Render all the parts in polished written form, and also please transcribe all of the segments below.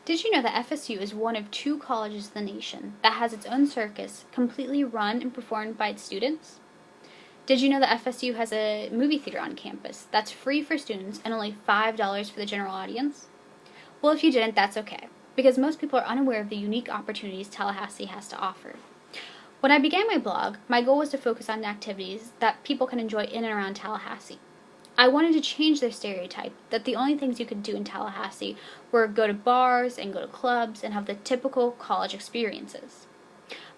Did you know that FSU is one of 2 colleges in the nation that has its own circus completely run and performed by its students? Did you know that FSU has a movie theater on campus that's free for students and only $5 for the general audience? Well, if you didn't, that's okay, because most people are unaware of the unique opportunities Tallahassee has to offer. When I began my blog, my goal was to focus on activities that people can enjoy in and around Tallahassee. I wanted to change their stereotype that the only things you could do in Tallahassee were go to bars and go to clubs and have the typical college experiences.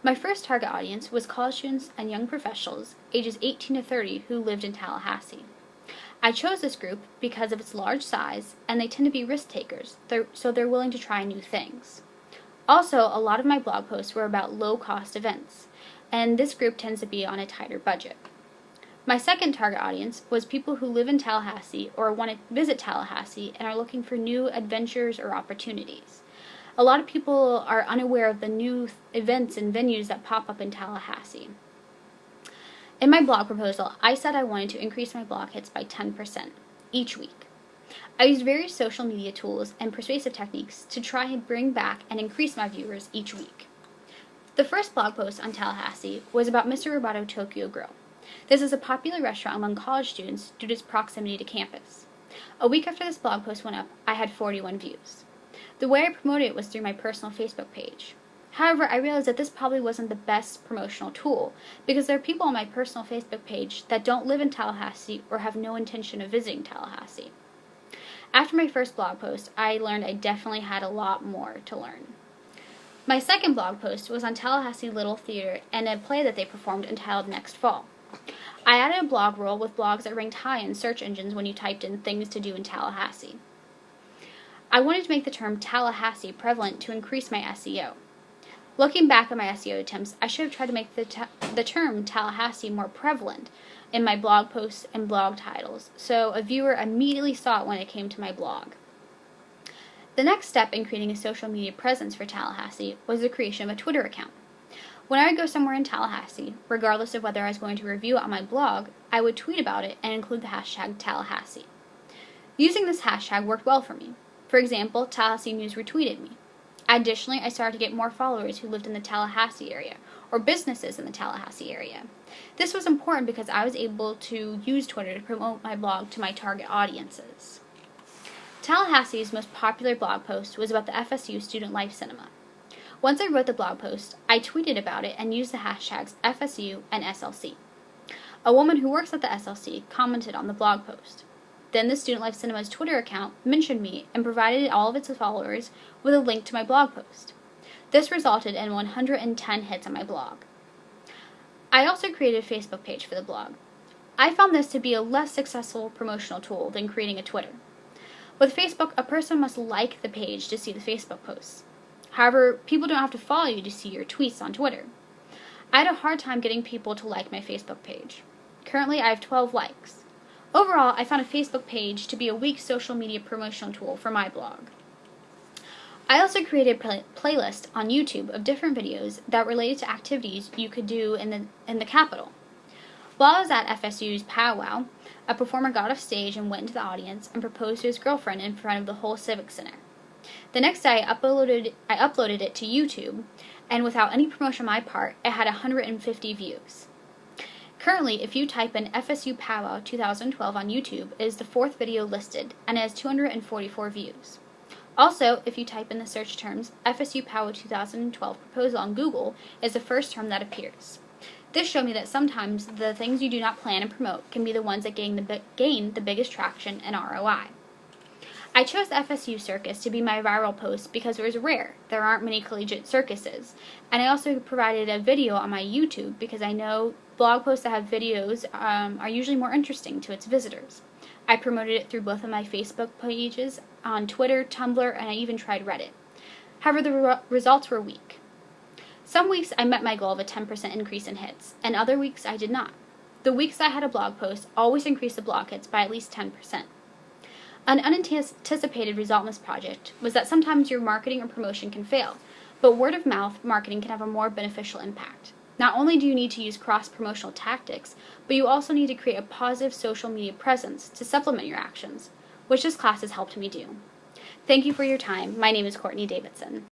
My first target audience was college students and young professionals ages 18 to 30 who lived in Tallahassee. I chose this group because of its large size, and they tend to be risk takers, so they're willing to try new things. Also, a lot of my blog posts were about low-cost events, and this group tends to be on a tighter budget. My second target audience was people who live in Tallahassee or want to visit Tallahassee and are looking for new adventures or opportunities. A lot of people are unaware of the new events and venues that pop up in Tallahassee. In my blog proposal, I said I wanted to increase my blog hits by 10% each week. I used various social media tools and persuasive techniques to try and bring back and increase my viewers each week. The first blog post on Tallahassee was about Mr. Roboto Tokyo Grill. This is a popular restaurant among college students due to its proximity to campus. A week after this blog post went up, I had 41 views. The way I promoted it was through my personal Facebook page. However, I realized that this probably wasn't the best promotional tool, because there are people on my personal Facebook page that don't live in Tallahassee or have no intention of visiting Tallahassee. After my first blog post, I learned I definitely had a lot more to learn. My second blog post was on Tallahassee Little Theater and a play that they performed entitled Next Fall. I added a blog role with blogs that ranked high in search engines when you typed in things to do in Tallahassee. I wanted to make the term Tallahassee prevalent to increase my SEO. Looking back at my SEO attempts, I should have tried to make the term Tallahassee more prevalent in my blog posts and blog titles, so a viewer immediately saw it when it came to my blog. The next step in creating a social media presence for Tallahassee was the creation of a Twitter account. When I would go somewhere in Tallahassee, regardless of whether I was going to review it on my blog, I would tweet about it and include the hashtag Tallahassee. Using this hashtag worked well for me. For example, Tallahassee News retweeted me. Additionally, I started to get more followers who lived in the Tallahassee area, or businesses in the Tallahassee area. This was important because I was able to use Twitter to promote my blog to my target audiences. Tallahassee's most popular blog post was about the FSU Student Life Cinema. Once I wrote the blog post, I tweeted about it and used the hashtags FSU and SLC. A woman who works at the SLC commented on the blog post. Then the Student Life Cinema's Twitter account mentioned me and provided all of its followers with a link to my blog post. This resulted in 110 hits on my blog. I also created a Facebook page for the blog. I found this to be a less successful promotional tool than creating a Twitter. With Facebook, a person must like the page to see the Facebook posts. However, people don't have to follow you to see your tweets on Twitter. I had a hard time getting people to like my Facebook page. Currently, I have 12 likes. Overall, I found a Facebook page to be a weak social media promotional tool for my blog. I also created a playlist on YouTube of different videos that related to activities you could do in the Capitol. While I was at FSU's powwow, a performer got off stage and went into the audience and proposed to his girlfriend in front of the whole Civic Center. The next day, I uploaded it to YouTube, and without any promotion on my part, it had 150 views. Currently, if you type in FSU Powwow 2012 on YouTube, it is the 4th video listed, and it has 244 views. Also, if you type in the search terms FSU Powwow 2012 proposal on Google, it is the first term that appears. This showed me that sometimes the things you do not plan and promote can be the ones that gain the biggest traction and ROI. I chose the FSU Circus to be my viral post because it was rare. There aren't many collegiate circuses. And I also provided a video on my YouTube because I know blog posts that have videos are usually more interesting to its visitors. I promoted it through both of my Facebook pages, on Twitter, Tumblr, and I even tried Reddit. However, the results were weak. Some weeks I met my goal of a 10% increase in hits, and other weeks I did not. The weeks I had a blog post always increased the blog hits by at least 10%. An unanticipated result in this project was that sometimes your marketing or promotion can fail, but word-of-mouth marketing can have a more beneficial impact. Not only do you need to use cross-promotional tactics, but you also need to create a positive social media presence to supplement your actions, which this class has helped me do. Thank you for your time. My name is Courtney Davidson.